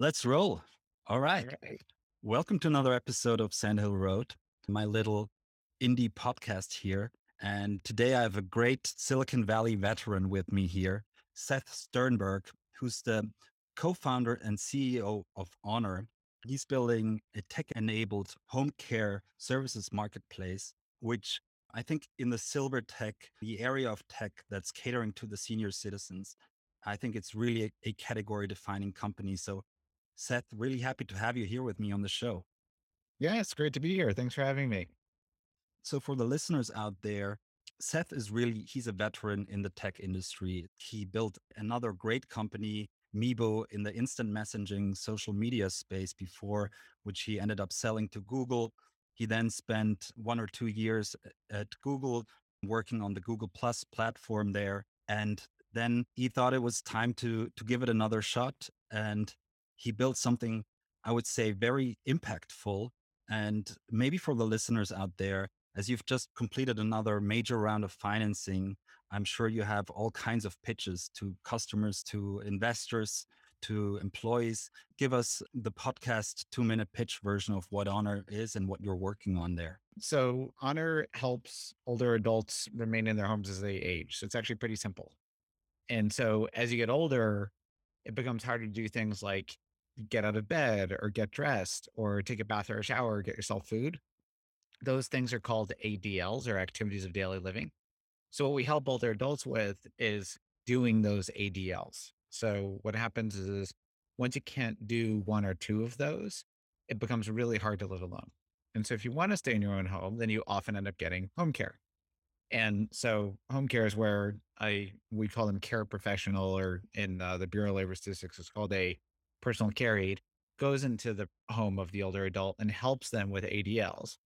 Let's roll. All All right. right. Welcome to another episode of Sandhill Road, my little indie podcast here. And today I have a great Silicon Valley veteran with me here, Seth Sternberg, who's the co founder and CEO of Honor. He's building a tech enabled home care services marketplace, which I think in the silver tech, the area of tech that's catering to the senior citizens, I think it's really a category defining company. So Seth, really happy to have you here with me on the show. Yeah, it's great to be here. Thanks for having me. So for the listeners out there, Seth is he's a veteran in the tech industry. He built another great company, Meebo, in the instant messaging social media space before, which he ended up selling to Google. He then spent 1 or 2 years at Google working on the Google Plus platform there. And then he thought it was time to give it another shot. And he built something, I would say, very impactful. And maybe for the listeners out there, as you've just completed another major round of financing, I'm sure you have all kinds of pitches to customers, to investors, to employees. Give us the podcast 2 minute pitch version of what Honor is and what you're working on there. So, Honor helps older adults remain in their homes as they age. So, it's actually pretty simple. And so, as you get older, it becomes harder to do things like get out of bed or get dressed or take a bath or a shower or get yourself food. Those things are called ADLs or activities of daily living. So, what we help older adults with is doing those ADLs. So, what happens is once you can't do one or two of those, it becomes really hard to live alone. And so, if you want to stay in your own home, then you often end up getting home care. And so, home care is where we call them care professional, or in the Bureau of Labor Statistics, it's called a personal care aide, goes into the home of the older adult and helps them with ADLs.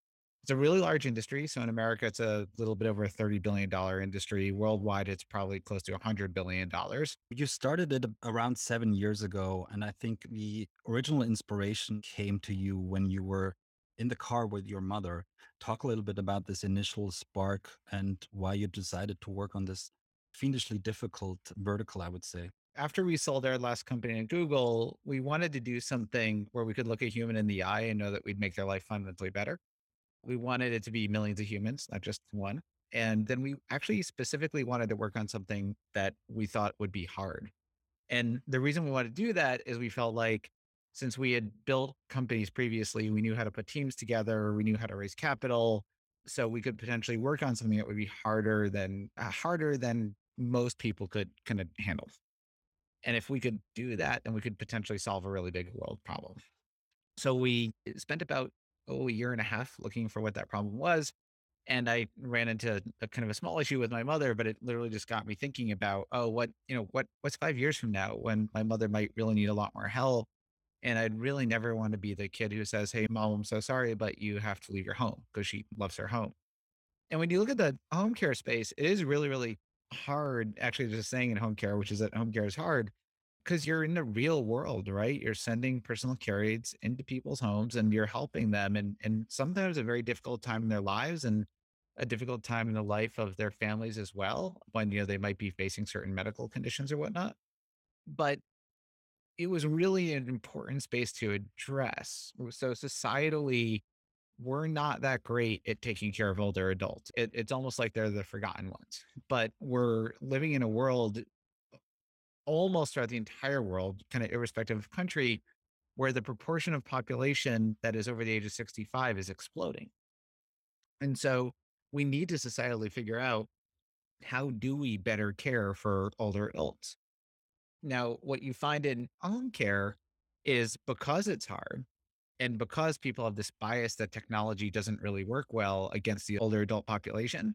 It's a really large industry. So in America, it's a little bit over a $30 billion industry. Worldwide, it's probably close to $100 billion. You started it around 7 years ago. And I think the original inspiration came to you when you were in the car with your mother. Talk a little bit about this initial spark and why you decided to work on this fiendishly difficult vertical, I would say. After we sold our last company in Google, we wanted to do something where we could look a human in the eye and know that we'd make their life fundamentally better. We wanted it to be millions of humans, not just one. And then we actually specifically wanted to work on something that we thought would be hard. And the reason we wanted to do that is we felt like since we had built companies previously, we knew how to put teams together, we knew how to raise capital, so we could potentially work on something that would be harder than most people could kind of handle. And if we could do that, then we could potentially solve a really big world problem. So we spent about a year and a half looking for what that problem was. And I ran into a kind of a small issue with my mother, but it literally just got me thinking about, oh, what's 5 years from now when my mother might really need a lot more help. And I'd really never want to be the kid who says, hey, mom, I'm so sorry, but you have to leave your home because she loves her home. And when you look at the home care space, it is really, really hard. Actually, just saying in home care, which is that home care is hard because you're in the real world, right? You're sending personal care aides into people's homes and you're helping them. And sometimes a very difficult time in their lives and a difficult time in the life of their families as well, when they might be facing certain medical conditions or whatnot. But it was really an important space to address. So societally, we're not that great at taking care of older adults. It's almost like they're the forgotten ones. But we're living in a world almost throughout the entire world, kind of irrespective of country, where the proportion of population that is over the age of 65 is exploding. And so we need to societally figure out, how do we better care for older adults? Now, what you find in home care is because it's hard and because people have this bias that technology doesn't really work well against the older adult population,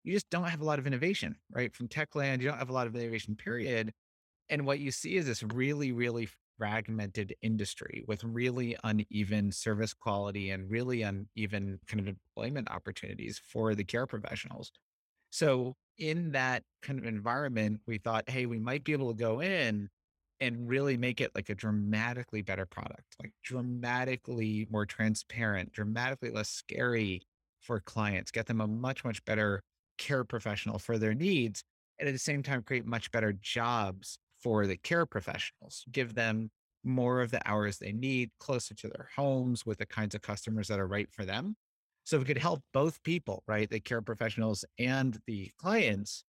you just don't have a lot of innovation, right? From tech land, you don't have a lot of innovation, period. And what you see is this really, really fragmented industry with really uneven service quality and really uneven kind of employment opportunities for the care professionals. So, in that kind of environment, we thought, hey, we might be able to go in and really make it like a dramatically better product, like dramatically more transparent, dramatically less scary for clients, get them a much, much better care professional for their needs. And at the same time, create much better jobs for the care professionals, give them more of the hours they need closer to their homes with the kinds of customers that are right for them. So we could help both people, right? The care professionals and the clients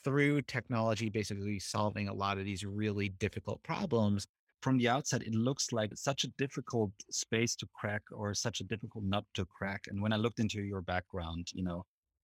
through technology, basically solving a lot of these really difficult problems. From the outside, it looks like such a difficult space to crack or such a difficult nut to crack. And when I looked into your background,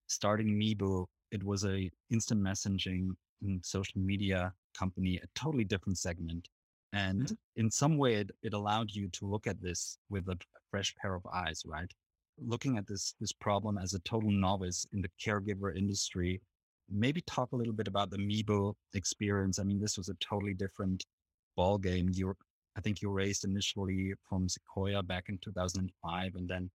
starting Meebo, it was a instant messaging and social media company, a totally different segment. And Mhm. in some way, it allowed you to look at this with a fresh pair of eyes, right? Looking at this problem as a total novice in the caregiver industry. Maybe talk a little bit about the Meebo experience. I mean, this was a totally different ball game. I think you raised initially from Sequoia back in 2005, and then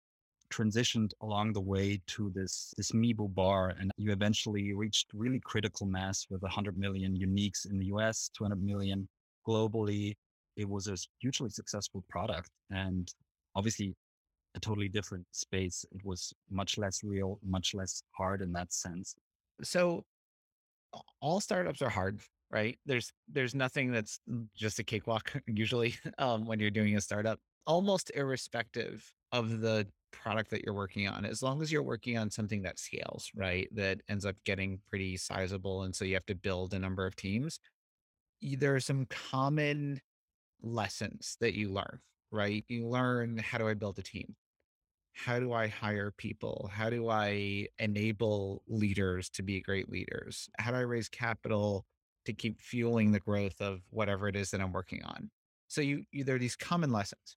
transitioned along the way to this Meebo bar, and you eventually reached really critical mass with 100 million uniques in the US, 200 million globally. It was a hugely successful product, and obviously a totally different space. It was much less real, much less hard in that sense. So all startups are hard, right? There's nothing that's just a cakewalk usually when you're doing a startup, almost irrespective of the product that you're working on. As long as you're working on something that scales, right? That ends up getting pretty sizable. And so you have to build a number of teams. There are some common lessons that you learn, right? You learn, how do I build a team? How do I hire people? How do I enable leaders to be great leaders? How do I raise capital to keep fueling the growth of whatever it is that I'm working on? So there are these common lessons.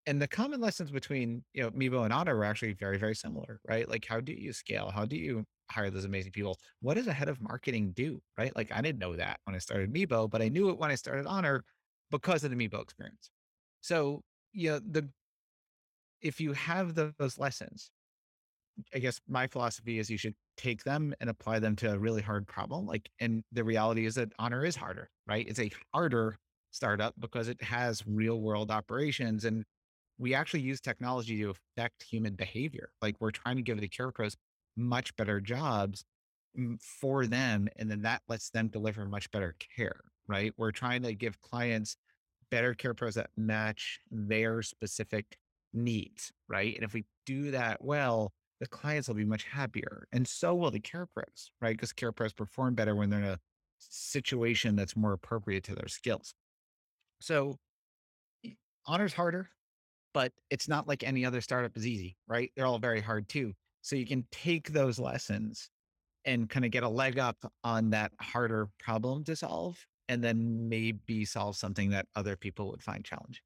And the common lessons between, Meebo and Otter were actually very, very similar, right? Like, how do you scale? How do you hire those amazing people? What does a head of marketing do, right? Like, I didn't know that when I started Meebo, but I knew it when I started Honor because of the Meebo experience. So, the if you have those lessons, I guess my philosophy is you should take them and apply them to a really hard problem. Like, and the reality is that Honor is harder, right? It's a harder startup because it has real world operations, and we actually use technology to affect human behavior. Like, we're trying to give the care pros much better jobs for them. And then that lets them deliver much better care, right? We're trying to give clients better care pros that match their specific needs, right? And if we do that well, the clients will be much happier. And so will the care pros, right? Because care pros perform better when they're in a situation that's more appropriate to their skills. So y- Honor's harder, but it's not like any other startup is easy, right? They're all very hard too. So you can take those lessons and kind of get a leg up on that harder problem to solve, and then maybe solve something that other people would find challenging.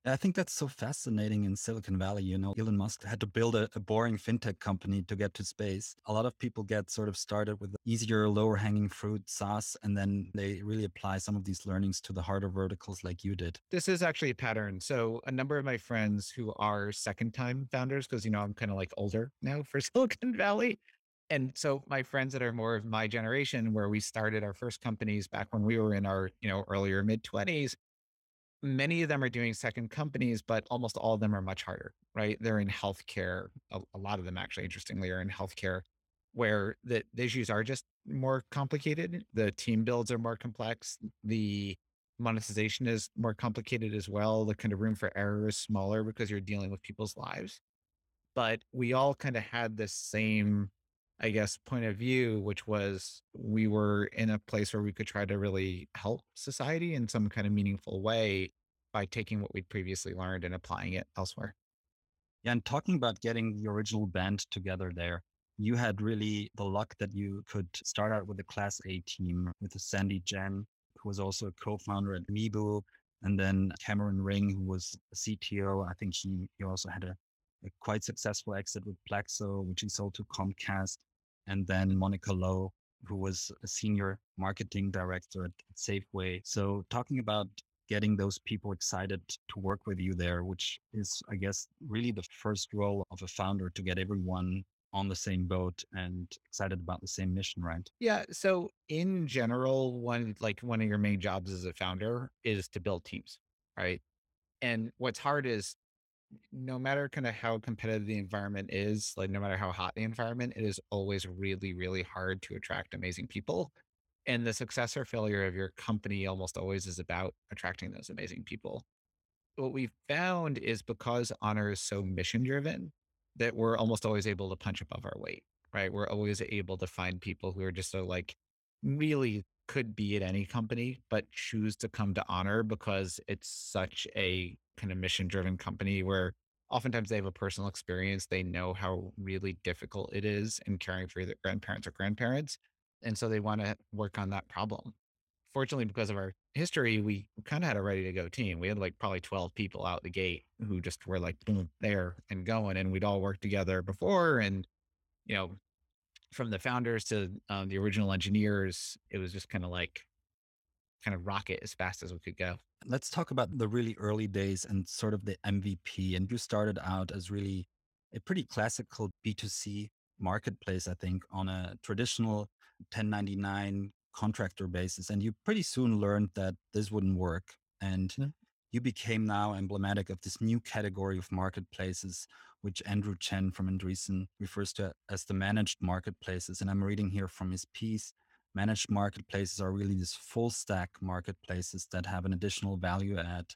I think that's so fascinating in Silicon Valley. Elon Musk had to build a boring fintech company to get to space. A lot of people get sort of started with the easier, lower hanging fruit SaaS, and then they really apply some of these learnings to the harder verticals like you did. This is actually a pattern. So a number of my friends who are second time founders, because I'm kind of like older now for Silicon Valley. And so my friends that are more of my generation, where we started our first companies back when we were in our, earlier mid 20s, many of them are doing second companies, but almost all of them are much harder, right? They're in healthcare. A lot of them actually, interestingly, are in healthcare, where the issues are just more complicated. The team builds are more complex. The monetization is more complicated as well. The kind of room for error is smaller because you're dealing with people's lives. But we all kind of had this same, I guess, point of view, which was we were in a place where we could try to really help society in some kind of meaningful way by taking what we'd previously learned and applying it elsewhere. Yeah, and talking about getting the original band together there, you had really the luck that you could start out with a Class A team with Sandy Jen, who was also a co-founder at Meebo, and then Cameron Ring, who was a CTO. I think he also had a quite successful exit with Plaxo, which he sold to Comcast, and then Monica Lowe, who was a senior marketing director at Safeway. So talking about getting those people excited to work with you there, which is, I guess, really the first role of a founder to get everyone on the same boat and excited about the same mission, right? Yeah. So in general, one of your main jobs as a founder is to build teams, right? And what's hard is no matter kind of how competitive the environment is, like no matter how hot the environment, it is always really, really hard to attract amazing people. And the success or failure of your company almost always is about attracting those amazing people. what we found is because honor is so mission driven that we're almost always able to punch above our weight, right? We're always able to find people who are just so like really could be at any company, but choose to come to honor because it's such a kind of mission driven company where oftentimes they have a personal experience. They know how really difficult it is in caring for either grandparents or grandparents. And so they want to work on that problem. Fortunately, because of our history, we kind of had a ready to go team. We had like probably 12 people out the gate who just were like boom, there and going. And we'd all worked together before. And, you know, from the founders to the original engineers, it was just kind of rocket as fast as we could go. Let's talk about the really early days and sort of the MVP. And you started out as really a pretty classical B2C marketplace, I think, on a traditional 1099 contractor basis. And you pretty soon learned that this wouldn't work. And Mhm. you became now emblematic of this new category of marketplaces, which Andrew Chen from Andreessen refers to as the managed marketplaces. And I'm reading here from his piece. Managed marketplaces are really these full stack marketplaces that have an additional value add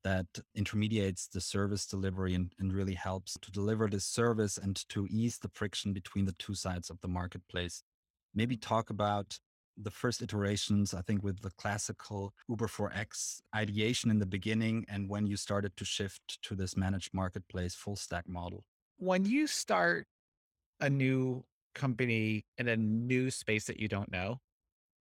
that intermediates the service delivery and really helps to deliver this service and to ease the friction between the two sides of the marketplace. Maybe talk about the first iterations, I think, with the classical Uber for X ideation in the beginning and when you started to shift to this managed marketplace full stack model. When you start a new company in a new space that you don't know,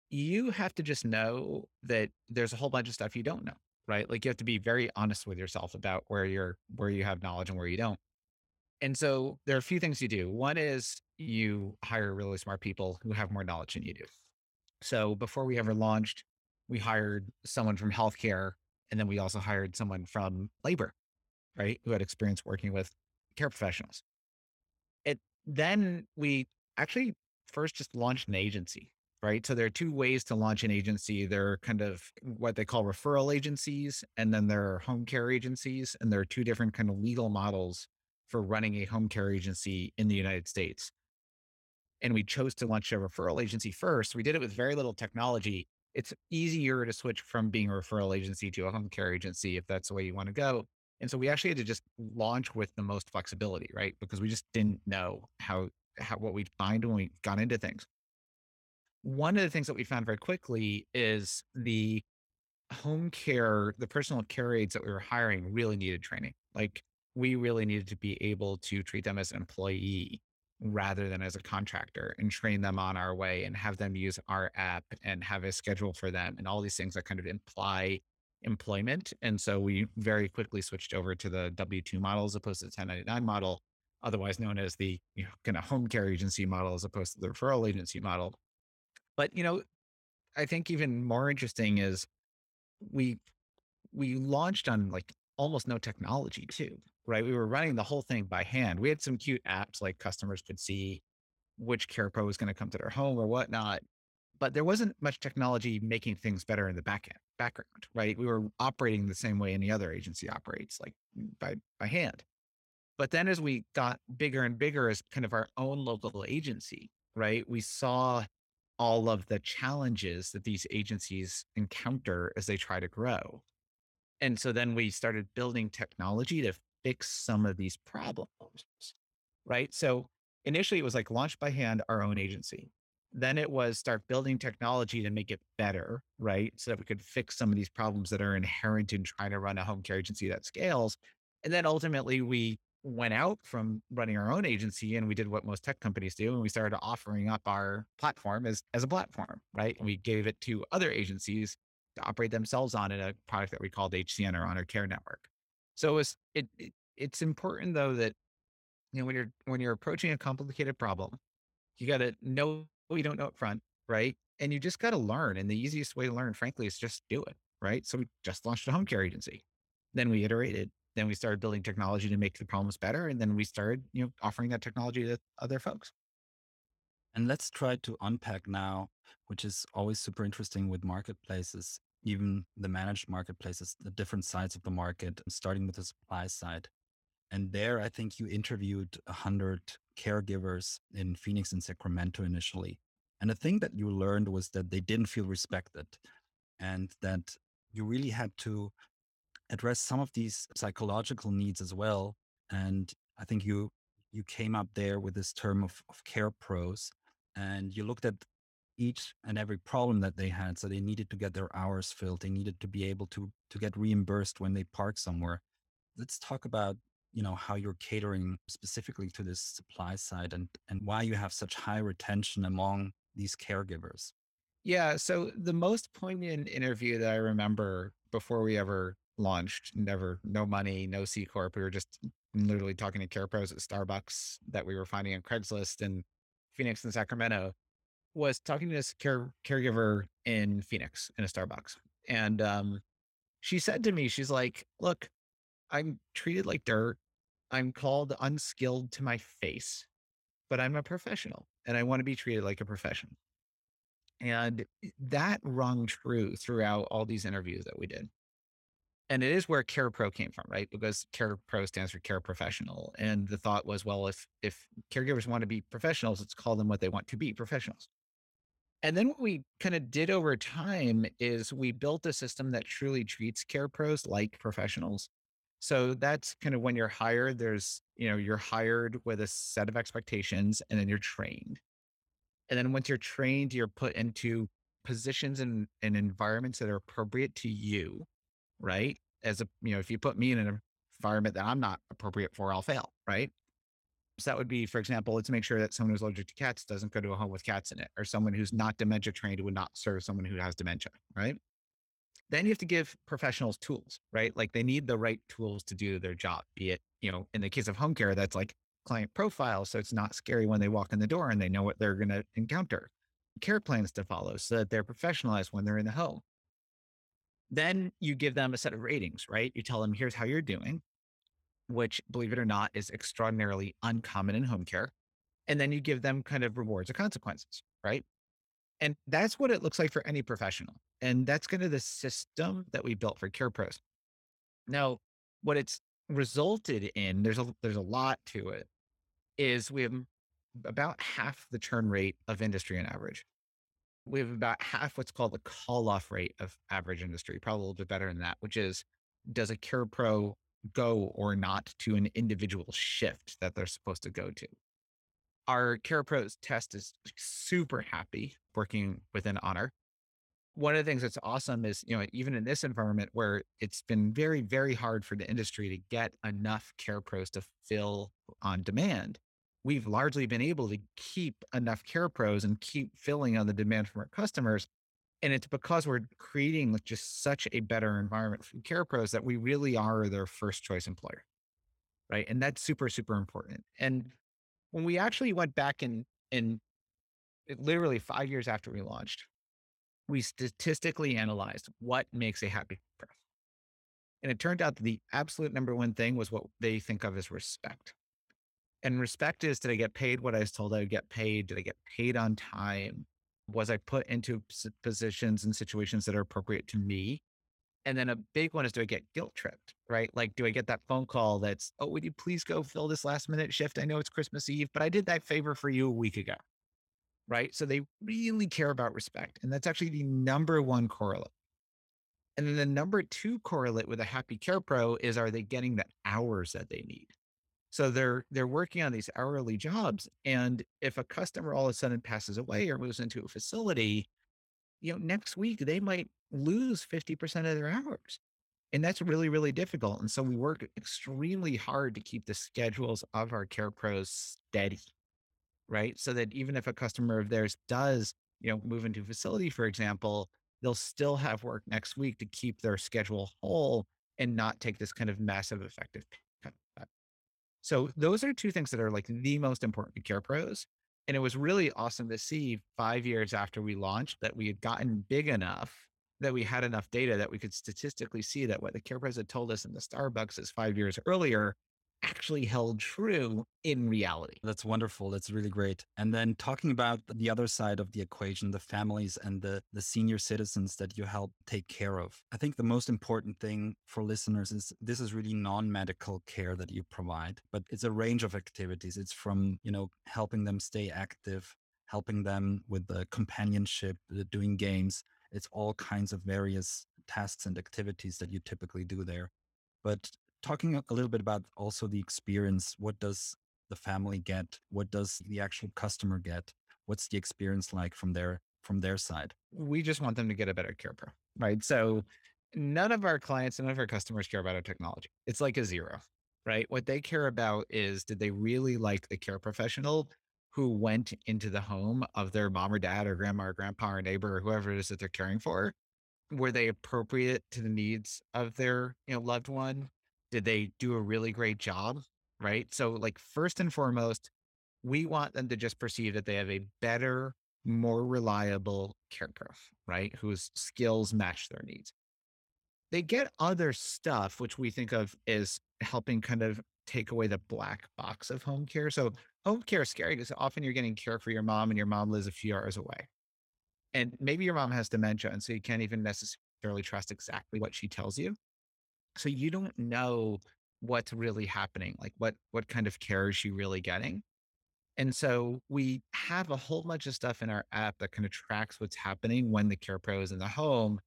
you have to just know that there's a whole bunch of stuff you don't know, right? Like you have to be very honest with yourself about where you have knowledge and where you don't. And so there are a few things you do. One is you hire really smart people who have more knowledge than you do. So before we ever launched, we hired someone from healthcare and then we also hired someone from labor, right? Who had experience working with care professionals. It then we actually first just launched an agency, right? So there are two ways to launch an agency. There are kind of what they call referral agencies, and then there are home care agencies, and there are two different kind of legal models for running a home care agency in the United States. And we chose to launch a referral agency first. We did it with very little technology. It's easier to switch from being a referral agency to a home care agency if that's the way you want to go. And so we actually had to just launch with the most flexibility, right? Because we just didn't know how what we'd find when we got into things. One of the things that we found very quickly is the personal care aides that we were hiring really needed training. Like we really needed to be able to treat them as an employee rather than as a contractor and train them on our way and have them use our app and have a schedule for them and all these things that kind of imply employment. And so we very quickly switched over to the W-2 model as opposed to the 1099 model, otherwise known as the kind of home care agency model as opposed to the referral agency model. But I think even more interesting is we we launched on like almost no technology too, right? We were running the whole thing by hand. We had some cute apps like customers could see which care pro was going to come to their home or whatnot, but there wasn't much technology making things better in the background, right? We were operating the same way any other agency operates, like by hand. But then as we got bigger and bigger as kind of our own local agency, right? We saw all of the challenges that these agencies encounter as they try to grow. And so then we started building technology to fix some of these problems, right? So initially it was like launch by hand our own agency. Then it was start building technology to make it better, right? So that we could fix some of these problems that are inherent in trying to run a home care agency that scales. And then ultimately we went out from running our own agency and we did what most tech companies do. And we started offering up our platform as a platform, right? And we gave it to other agencies to operate themselves on in a product that we called HCN or Honor Care Network. So it's important though that when you're approaching a complicated problem, you got to know what you don't know up front, right? And you just got to learn. And the easiest way to learn, frankly, is just do it, right? So we just launched a home care agency. Then we iterated. Then we started building technology to make the problems better, and then we started, offering that technology to other folks. And let's try to unpack now, which is always super interesting with marketplaces, even the managed marketplaces, the different sides of the market, starting with the supply side. And there, I think you interviewed 100 caregivers in Phoenix and Sacramento initially. And the thing that you learned was that they didn't feel respected and that you really had to address some of these psychological needs as well. And I think you came up there with this term of care pros, and you looked at each and every problem that they had. So they needed to get their hours filled. They needed to be able to get reimbursed when they park somewhere. Let's talk about, how you're catering specifically to this supply side, and why you have such high retention among these caregivers. Yeah. So the most poignant interview that I remember before we ever launched, never, no money, no C Corp. We were just literally talking to care pros at Starbucks that we were finding on Craigslist in Phoenix and Sacramento, was talking to this caregiver in Phoenix in a Starbucks. And she said to me, she's like, look, I'm treated like dirt. I'm called unskilled to my face, but I'm a professional and I want to be treated like a professional. And that rung true throughout all these interviews that we did. And it is where Care Pro came from, right? Because Care Pro stands for care professional. And the thought was, well, if caregivers want to be professionals, let's call them what they want to be, professionals. And then what we kind of did over time is we built a system that truly treats care pros like professionals. So that's kind of when you're hired, you're hired with a set of expectations and then you're trained. And then once you're trained, you're put into positions and environments that are appropriate to you, right? If you put me in an environment that I'm not appropriate for, I'll fail, right? So that would be, for example, let's make sure that someone who's allergic to cats doesn't go to a home with cats in it, or someone who's not dementia trained would not serve someone who has dementia, right? Then you have to give professionals tools, right? Like they need the right tools to do their job, be it, in the case of home care, that's like client profile. So it's not scary when they walk in the door and they know what they're going to encounter. Care plans to follow so that they're professionalized when they're in the home. Then you give them a set of ratings, right? You tell them, here's how you're doing, which, believe it or not, is extraordinarily uncommon in home care. And then you give them kind of rewards or consequences, right? And that's what it looks like for any professional. And that's kind of the system that we built for care pros. Now, what it's resulted in, there's a lot to it, is we have about half the churn rate of industry on average. We have about half what's called the call off rate of average industry, probably a little bit better than that, which is, does a care pro go or not to an individual shift that they're supposed to go to? Our care pros test is super happy working within Honor. One of the things that's awesome is, even in this environment where it's been very, very hard for the industry to get enough care pros to fill on demand, we've largely been able to keep enough care pros and keep filling on the demand from our customers. And it's because we're creating like just such a better environment for care pros that we really are their first choice employer. Right. And that's super, super important. And when we actually went back and literally 5 years after we launched, we statistically analyzed what makes a happy person. And it turned out that the absolute number one thing was what they think of as respect. And respect is, did I get paid what I was told I would get paid? Did I get paid on time? Was I put into positions and situations that are appropriate to me? And then a big one is, do I get guilt tripped, right? Like, do I get that phone call that's, oh, would you please go fill this last minute shift? I know it's Christmas Eve, but I did that favor for you a week ago, right? So they really care about respect. And that's actually the number one correlate. And then the number two correlate with a happy care pro is, are they getting the hours that they need? So they're working on these hourly jobs. And if a customer all of a sudden passes away or moves into a facility, next week they might lose 50% of their hours. And that's really, really difficult. And so we work extremely hard to keep the schedules of our care pros steady, right? So that even if a customer of theirs does, move into a facility, for example, they'll still have work next week to keep their schedule whole and not take this kind of massive effective pay cut. So those are two things that are like the most important to care pros. And it was really awesome to see 5 years after we launched that we had gotten big enough that we had enough data that we could statistically see that what the care pros had told us in the Starbucks is 5 years earlier actually held true in reality. That's wonderful. That's really great. And then talking about the other side of the equation, the families and the senior citizens that you help take care of. I think the most important thing for listeners is this is really non-medical care that you provide, but it's a range of activities. It's from, helping them stay active, helping them with the companionship, doing games. It's all kinds of various tasks and activities that you typically do there. But talking a little bit about also the experience, what does the family get? What does the actual customer get? What's the experience like from their side? We just want them to get a better care pro, right? So none of our clients, none of our customers care about our technology. It's like a zero, right? What they care about is, did they really like the care professional who went into the home of their mom or dad or grandma or grandpa or neighbor or whoever it is that they're caring for? Were they appropriate to the needs of their, loved one? Did they do a really great job? Right. So, like, first and foremost, we want them to just perceive that they have a better, more reliable care pro, right? Whose skills match their needs. They get other stuff, which we think of as helping kind of take away the black box of home care. So, home care is scary because often you're getting care for your mom and your mom lives a few hours away. And maybe your mom has dementia. And so you can't even necessarily trust exactly what she tells you. So you don't know what's really happening, like what kind of care is she really getting. And so we have a whole bunch of stuff in our app that kind of tracks what's happening when the care pro is in the home.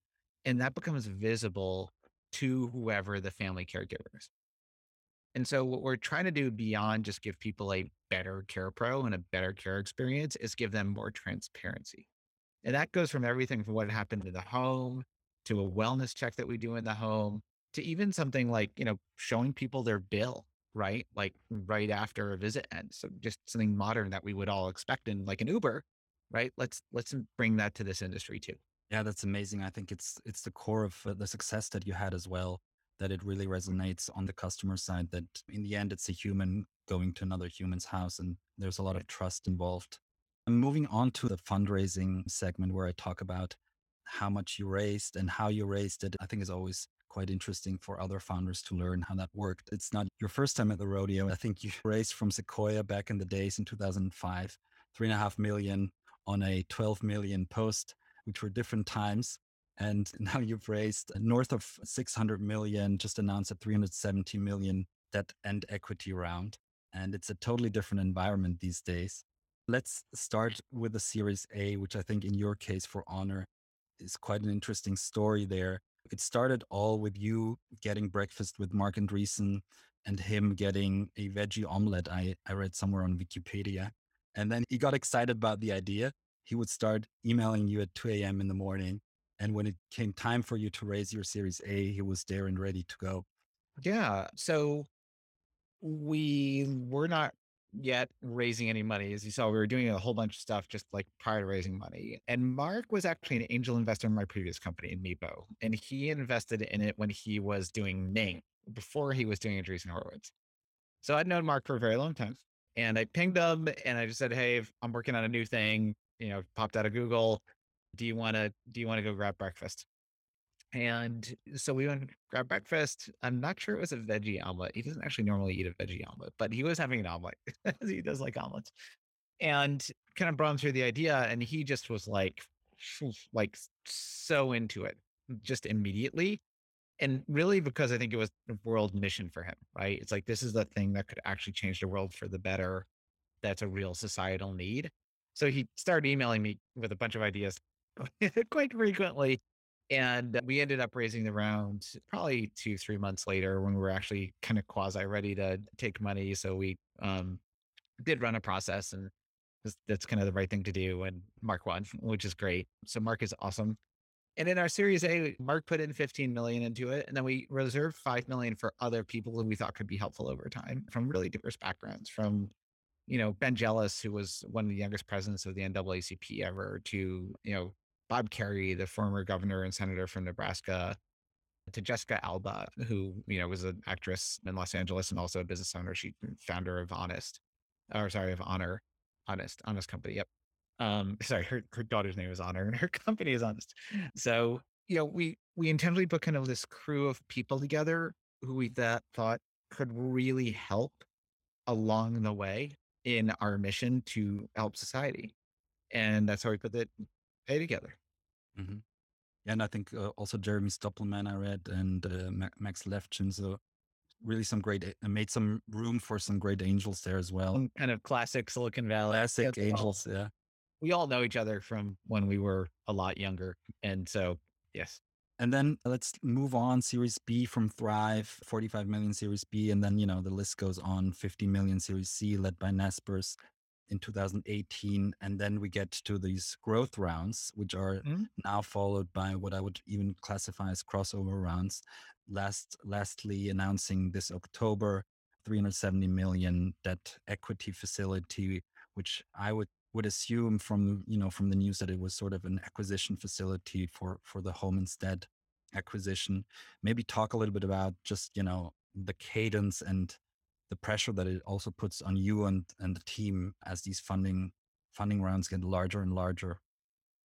And that becomes visible to whoever the family caregiver is. And so what we're trying to do beyond just give people a better care pro and a better care experience is give them more transparency. And that goes from everything from what happened in the home to a wellness check that we do in the home to even something like, showing people their bill, right? Like right after a visit ends. So just something modern that we would all expect in like an Uber, right? Let's bring that to this industry too. Yeah, that's amazing. I think it's the core of the success that you had as well, that it really resonates on the customer side, that in the end it's a human going to another human's house and there's a lot of Right. trust involved. And moving on to the fundraising segment where I talk about how much you raised and how you raised it, I think is always quite interesting for other founders to learn how that worked. It's not your first time at the rodeo. I think you raised from Sequoia back in the days in 2005, 3.5 million on a 12 million post, which were different times. And now you've raised north of 600 million, just announced a 370 million debt and equity round. And it's a totally different environment these days. Let's start with the Series A, which I think in your case for Honor is quite an interesting story there. It started all with you getting breakfast with Mark Andreessen and him getting a veggie omelet. I read somewhere on Wikipedia. And then he got excited about the idea. He would start emailing you at 2 a.m. in the morning. And when it came time for you to raise your Series A, he was there and ready to go. Yeah. So we were not yet raising any money. As you saw, we were doing a whole bunch of stuff just like prior to raising money. And Mark was actually an angel investor in my previous company, in Meebo. And he invested in it when he was doing Ning, before he was doing Andreessen Horowitz. So I'd known Mark for a very long time. And I pinged him and I just said, "Hey, I'm working on a new thing, popped out of Google. Do you want to go grab breakfast?" And so we went and grabbed breakfast. I'm not sure it was a veggie omelet. He doesn't actually normally eat a veggie omelet, but he was having an omelet. He does like omelets. And kind of brought him through the idea. And he just was like, so into it just immediately. And really, because I think it was a world mission for him, right? It's like, this is the thing that could actually change the world for the better. That's a real societal need. So he started emailing me with a bunch of ideas quite frequently. And we ended up raising the round probably 2, 3 months later when we were actually kind of quasi ready to take money. So we did run a process, and that's kind of the right thing to do. And Mark won, which is great. So Mark is awesome. And in our Series A, Mark put in 15 million into it, and then we reserved 5 million for other people who we thought could be helpful over time from really diverse backgrounds, from Ben Jealous, who was one of the youngest presidents of the NAACP ever, to Bob Kerrey, the former governor and senator from Nebraska, to Jessica Alba, who was an actress in Los Angeles and also a business owner. She founder of of Honor, Honest Company. Yep. Sorry, her daughter's name is Honor, and her company is Honest. So we intentionally put kind of this crew of people together who we thought could really help along the way in our mission to help society. And that's how we put the A together. Mhm. Yeah, and I think also Jeremy Stoppelman I read and Max Levchin. So really some great, made some room for some great angels there as well. Some kind of classic Silicon Valley. Classic angels. Yeah. We all know each other from when we were a lot younger. And so, yes. And then let's move on. Series B from Thrive, 45 million Series B. And then, the list goes on. 50 million Series C led by Naspers in 2018. And then we get to these growth rounds, which are Mhm. now followed by what I would even classify as crossover rounds. Lastly, announcing this October, 370 million debt equity facility, which I would assume from from the news that it was sort of an acquisition facility for the Homestead acquisition. Maybe talk a little bit about just the cadence and the pressure that it also puts on you and the team as these funding rounds get larger and larger.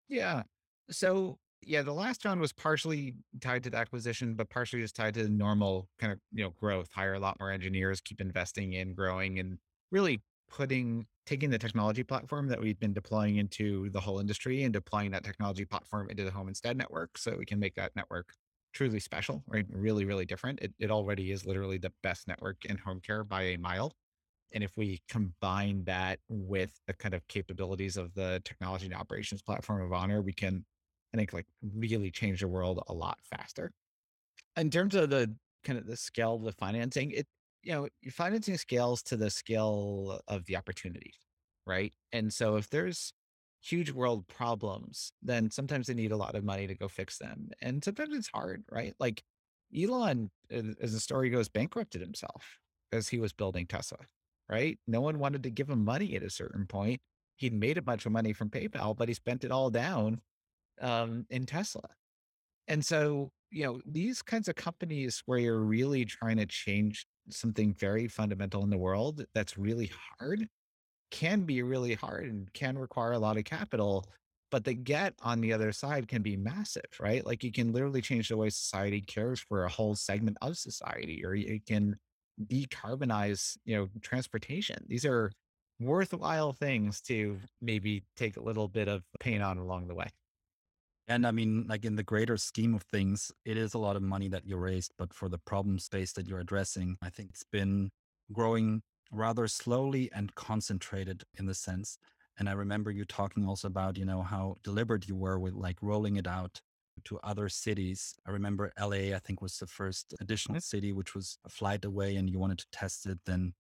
Yeah. So, yeah, the last round was partially tied to the acquisition, but partially just tied to the normal kind of, growth, hire a lot more engineers, keep investing in growing and really taking the technology platform that we've been deploying into the whole industry and deploying that technology platform into the Homestead network so we can make that network truly special, right? Really, really different. It already is literally the best network in home care by a mile. And if we combine that with the kind of capabilities of the technology and operations platform of Honor, we can, I think, like really change the world a lot faster. In terms of the kind of the scale of the financing, your financing scales to the scale of the opportunity, right? And so if there's huge world problems, then sometimes they need a lot of money to go fix them. And sometimes it's hard, right? Like Elon, as the story goes, bankrupted himself as he was building Tesla, right? No one wanted to give him money at a certain point. He'd made a bunch of money from PayPal, but he spent it all down in Tesla. And so, these kinds of companies where you're really trying to change something very fundamental in the world that's really hard can be really hard and can require a lot of capital. But the get on the other side can be massive, right? Like you can literally change the way society cares for a whole segment of society, or you can decarbonize, transportation. These are worthwhile things to maybe take a little bit of pain on along the way. And I mean, like in the greater scheme of things, it is a lot of money that you raised, but for the problem space that you're addressing, I think it's been growing rather slowly and concentrated in the sense. And I remember you talking also about, how deliberate you were with like rolling it out to other cities. I remember LA, I think was the first additional Mhm. city, which was a flight away and you wanted to test it. Then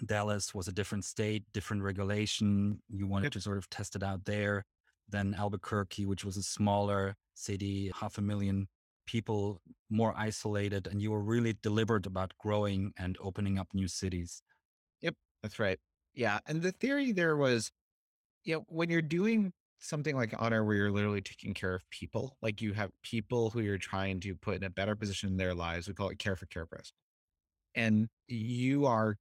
Dallas was a different state, different regulation. You wanted Yep. to sort of test it out there. Then Albuquerque, which was a smaller city, 500,000 people, more isolated. And you were really deliberate about growing and opening up new cities. Yep. That's right. Yeah. And the theory there was, when you're doing something like Honor, where you're literally taking care of people, like you have people who you're trying to put in a better position in their lives. We call it care for care pros. And you are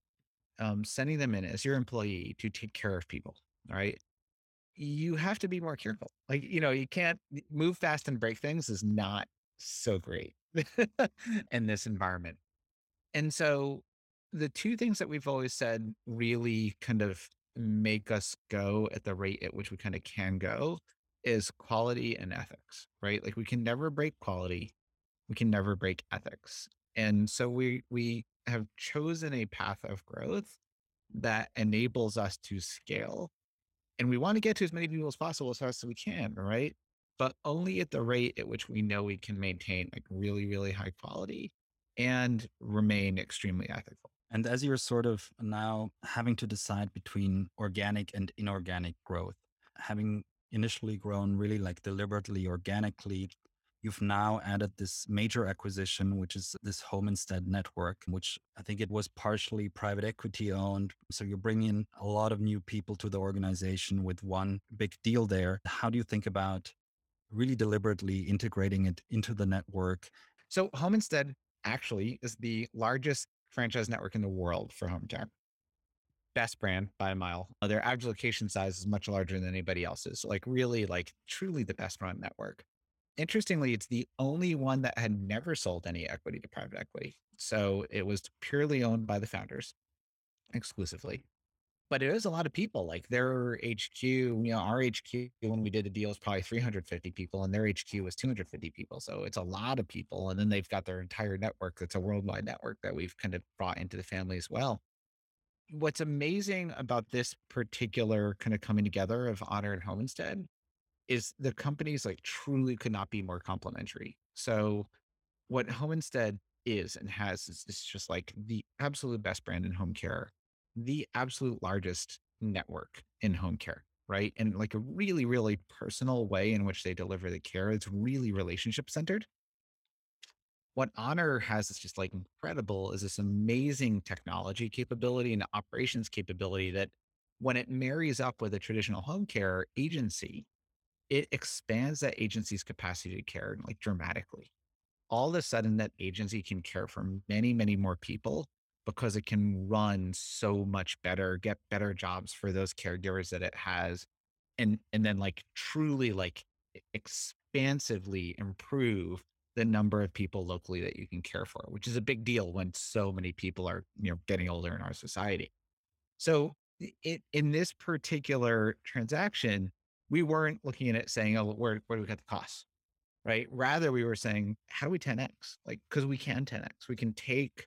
sending them in as your employee to take care of people. All right. You have to be more careful. Like, you can't move fast and break things is not so great in this environment. And so the two things that we've always said really kind of make us go at the rate at which we kind of can go is quality and ethics, right? Like we can never break quality, we can never break ethics. And so we have chosen a path of growth that enables us to scale, and we want to get to as many people as possible as fast as we can, right? But only at the rate at which we know we can maintain like really, really high quality and remain extremely ethical. And as you're sort of now having to decide between organic and inorganic growth, having initially grown really like deliberately organically, you've now added this major acquisition, which is this Homestead network, which I think it was partially private equity owned. So you're bringing in a lot of new people to the organization with one big deal there. How do you think about really deliberately integrating it into the network? So Homestead actually is the largest franchise network in the world for home care. Best brand by a mile. Their average location size is much larger than anybody else's. Like really, like truly the best run network. Interestingly, it's the only one that had never sold any equity to private equity. So it was purely owned by the founders exclusively. But it is a lot of people. Like their HQ, our HQ when we did the deal was probably 350 people, and their HQ was 250 people. So it's a lot of people. And then they've got their entire network that's a worldwide network that we've kind of brought into the family as well. What's amazing about this particular kind of coming together of Honor and Homestead is the companies like truly could not be more complementary. So what Homestead is and has is just like the absolute best brand in home care, the absolute largest network in home care, right? And like a really, really personal way in which they deliver the care. It's really relationship centered. What Honor has is just like incredible is this amazing technology capability and operations capability that when it marries up with a traditional home care agency, it expands that agency's capacity to care like dramatically. All of a sudden that agency can care for many, many more people because it can run so much better, get better jobs for those caregivers that it has, and then like truly like expansively improve the number of people locally that you can care for, which is a big deal when so many people are, getting older in our society. So in this particular transaction, we weren't looking at it saying, oh, where do we cut the costs? Right? Rather, we were saying, how do we 10x? Like, because we can 10x. We can take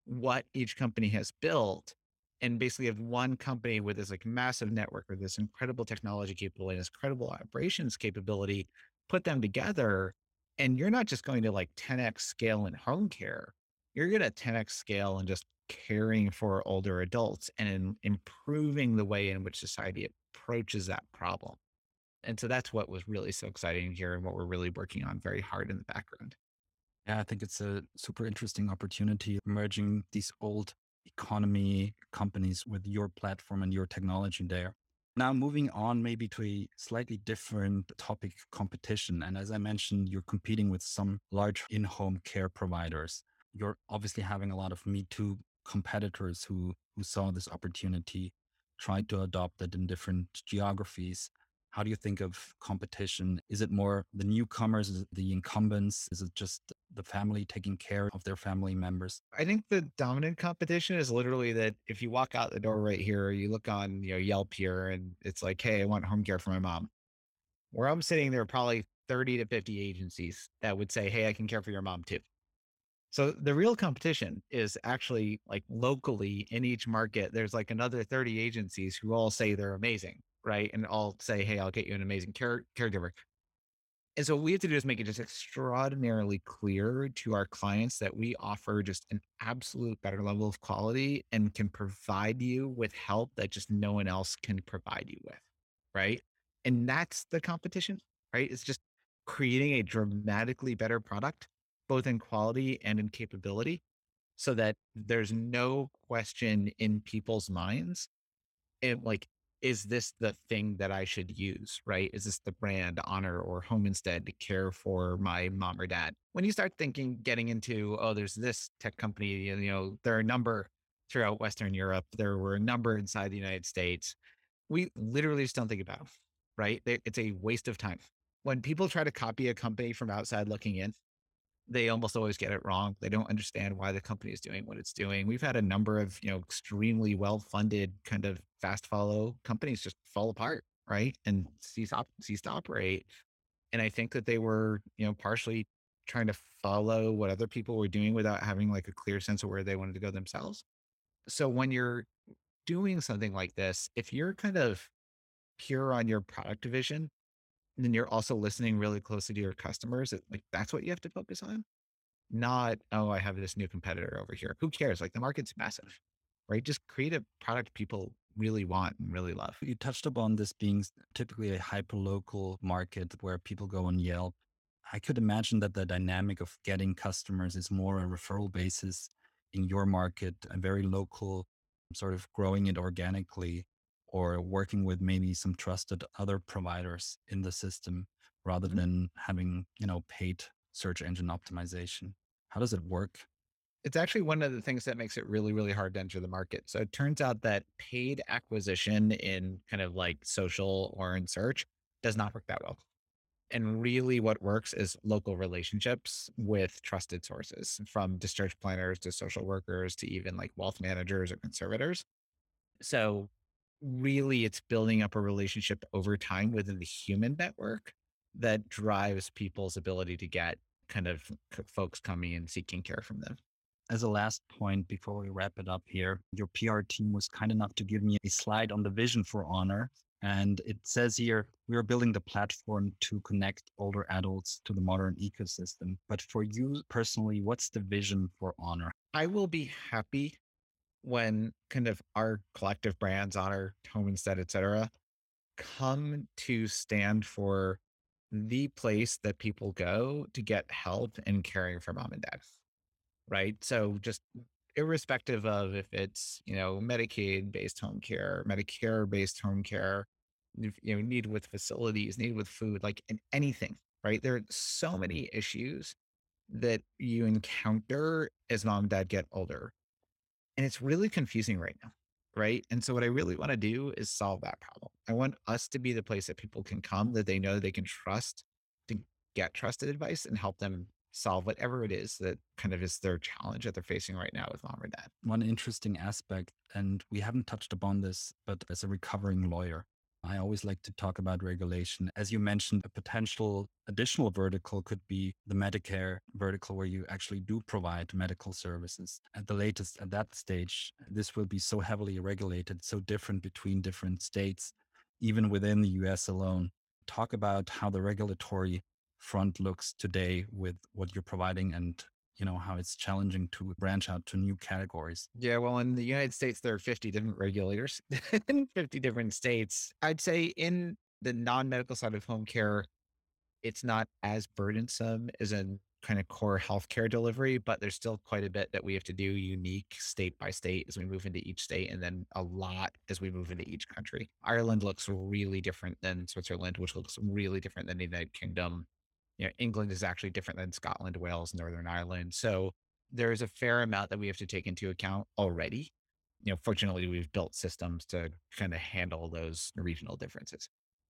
what each company has built and basically have one company with this like massive network or this incredible technology capability, this incredible operations capability, put them together. And you're not just going to like 10x scale in home care. You're going to 10x scale and just caring for older adults and in improving the way in which society approaches that problem. And so that's what was really so exciting here and what we're really working on very hard in the background. Yeah, I think it's a super interesting opportunity merging these old economy companies with your platform and your technology there. Now, moving on maybe to a slightly different topic, competition. And as I mentioned, you're competing with some large in home care providers. You're obviously having a lot of Me Too competitors who saw this opportunity, tried to adopt it in different geographies. How do you think of competition? Is it more the newcomers? Is it the incumbents? Is it just the family taking care of their family members? I think the dominant competition is literally that if you walk out the door right here, you look on, Yelp here and it's like, hey, I want home care for my mom. Where I'm sitting, there are probably 30 to 50 agencies that would say, hey, I can care for your mom too. So the real competition is actually like locally in each market. There's like another 30 agencies who all say they're amazing, right? And all say, hey, I'll get you an amazing caregiver. And so what we have to do is make it just extraordinarily clear to our clients that we offer just an absolute better level of quality and can provide you with help that just no one else can provide you with. Right. And that's the competition, right? It's just creating a dramatically better product, both in quality and in capability, so that there's no question in people's minds and like, is this the thing that I should use, right? Is this the brand, Honor, or Homestead to care for my mom or dad? When you start thinking, getting into, oh, there's this tech company, and, there are a number throughout Western Europe, there were a number inside the United States. We literally just don't think about them, right? It's a waste of time. When people try to copy a company from outside looking in, they almost always get it wrong. They don't understand why the company is doing what it's doing. We've had a number of, extremely well-funded kind of fast follow companies just fall apart, right? And cease to operate. And I think that they were, partially trying to follow what other people were doing without having like a clear sense of where they wanted to go themselves. So when you're doing something like this, if you're kind of pure on your product division, then you're also listening really closely to your customers. Like that's what you have to focus on, not, "Oh, I have this new competitor over here." Who cares? Like, the market's massive, right? Just create a product people really want and really love. You touched upon this being typically a hyper local market where people go on Yelp. I could imagine that the dynamic of getting customers is more a referral basis in your market, a very local, sort of growing it organically or working with maybe some trusted other providers in the system rather Mhm. than having, paid search engine optimization. How does it work? It's actually one of the things that makes it really, really hard to enter the market. So it turns out that paid acquisition in kind of like social or in search does not work that well. And really what works is local relationships with trusted sources, from discharge planners to social workers to even like wealth managers or conservators. So really it's building up a relationship over time within the human network that drives people's ability to get kind of folks coming and seeking care from them. As a last point before we wrap it up here, your PR team was kind enough to give me a slide on the vision for Honor. And it says here, we are building the platform to connect older adults to the modern ecosystem. But for you personally, what's the vision for Honor? I will be happy when kind of our collective brands, Honor, Homestead, et cetera, come to stand for the place that people go to get help in caring for mom and dad, right? So just irrespective of if it's, Medicaid based home care, Medicare based home care, need with facilities, need with food, like in anything, right? There are so many issues that you encounter as mom and dad get older. And it's really confusing right now. Right. And so what I really want to do is solve that problem. I want us to be the place that people can come that they know they can trust to get trusted advice and help them solve whatever it is that kind of is their challenge that they're facing right now with mom or dad. One interesting aspect, and we haven't touched upon this, but as a recovering lawyer, I always like to talk about regulation. As you mentioned, a potential additional vertical could be the Medicare vertical, where you actually do provide medical services. At the latest, at that stage, this will be so heavily regulated, so different between different states, even within the US alone. Talk about how the regulatory front looks today with what you're providing, and how it's challenging to branch out to new categories. Yeah, well, in the United States, there are 50 different regulators in 50 different states. I'd say in the non medical side of home care, it's not as burdensome as in kind of core healthcare delivery, but there's still quite a bit that we have to do unique state by state as we move into each state, and then a lot as we move into each country. Ireland looks really different than Switzerland, which looks really different than the United Kingdom. England is actually different than Scotland, Wales, Northern Ireland. So there's a fair amount that we have to take into account already. Fortunately, we've built systems to kind of handle those regional differences.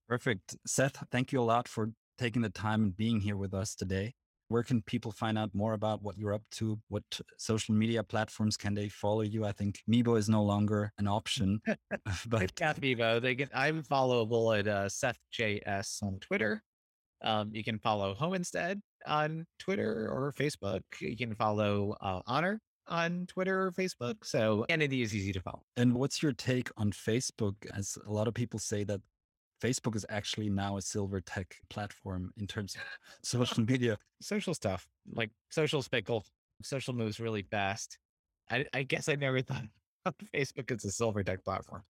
Perfect. Seth, thank you a lot for taking the time and being here with us today. Where can people find out more about what you're up to? What social media platforms can they follow you? I think Meebo is no longer an option, but Yeah, Meebo. I'm followable at Seth JS on Twitter. You can follow Homestead on Twitter or Facebook. You can follow Honor on Twitter or Facebook. So Kennedy is easy to follow. and what's your take on Facebook? As a lot of people say that Facebook is actually now a silver tech platform in terms of social media. Social stuff like social spickle. Social moves really fast. I guess I never thought of Facebook as a silver tech platform,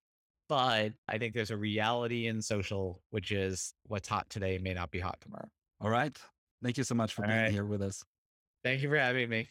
but I think there's a reality in social, which is what's hot today may not be hot tomorrow. All right. Thank you so much for All being right. here with us. Thank you for having me.